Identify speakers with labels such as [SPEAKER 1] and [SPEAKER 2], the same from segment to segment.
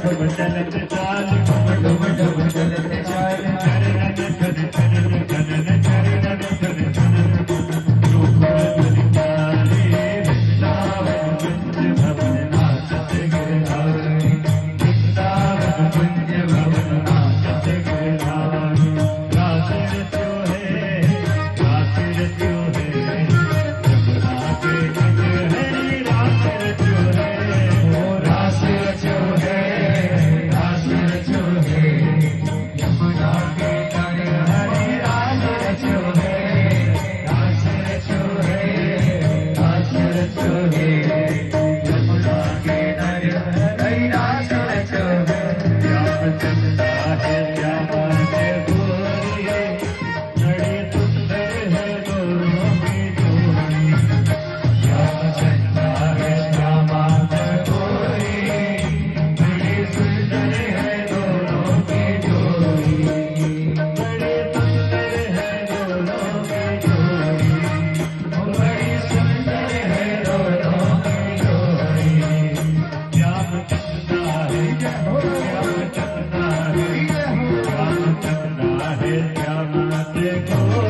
[SPEAKER 1] डुम चलत चाल डुम डुम चलत चाल चरण चरण चरण चरण चरण चरण चरण गोकुल निकाले वृंदावन कुंज भवन नाचत गिरधारी वृंदावन कुंज भवन नाचत गिरधारी रास रच्यो है रास रच्यो है यमुना के तट हरि रास रच्यो है ओ रास रच्यो है रास रच्यो है यमुना के तट हरि रास रच्यो है रास रच्यो है रास रच्यो है यमुना के तट हरि रास रच्यो है श्याम चंदा है श्यामा के गोरी बड़ी सुंदर है दोनों की जोड़ी श्याम चंदा है श्यामा के गोरी बड़ी सुंदर है दोनों की जोड़ी बड़ी सुंदर है दोनों की जोड़ी बड़ी सुंदर है दोनों की जोड़ी श्याम चंदा है श्याम चंदा है श्याम चंदा है श्यामा के गोरी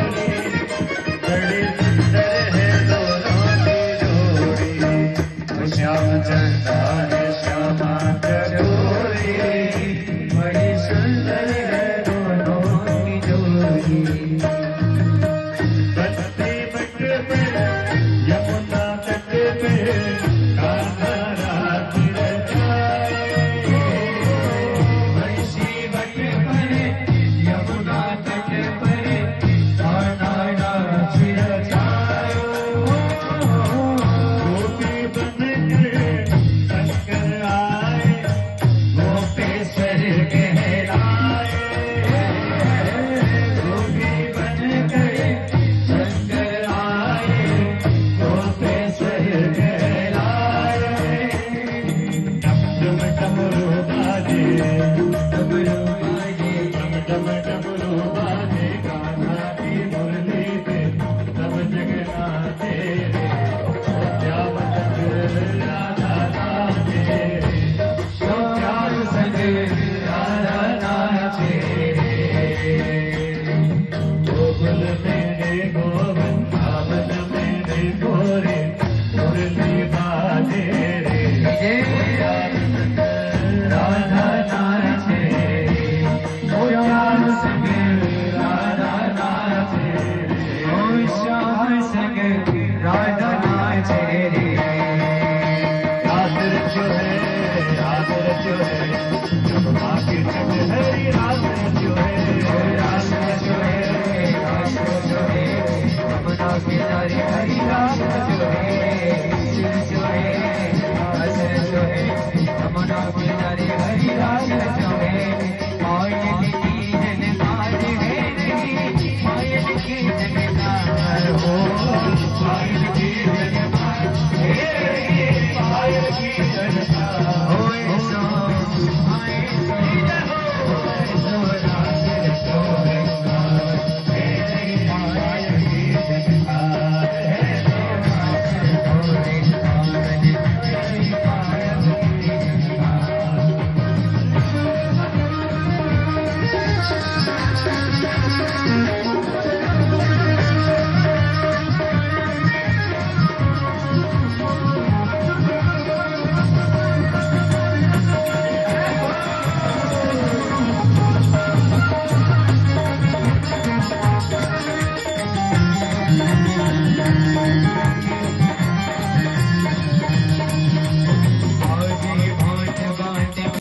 [SPEAKER 1] बड़ी सुंदर है दोनों की जोड़ी श्याम चंदा है श्यामा के गोरी बड़ी सुंदर है दोनों की जोड़ी बस्ती बट पे यमुना तट पे कान्हा रात रचाए बंसी बट पर यमुना तट पर कान्हा रात रचाए गोपी बनकर शंकर आए गोपेश्वर कहलाए गोपी बनकर शंकर आए गोपेश्वर कहलाए डम डम डमरू बाजे डमरू बाजे डम डम डमरू बाजे कान्हा की मुरली पे सब जग नाचे रे श्याम संग राधा नाचे रे श्याम संग राधा नाचे रे गोकुल मेरे गोवृंदावन मेरे गोरे मुरली बाजे रे श्याम संग राधा नाचे रे श्याम संग राधा नाचे रे
[SPEAKER 2] श्याम संग राधा नाचे रे
[SPEAKER 1] रास रच्यो है रास रच्यो है यमुना के तट हरि रास रच्यो है
[SPEAKER 2] रास रचो है रास रचो है यमुना के नारे हरि रास रचो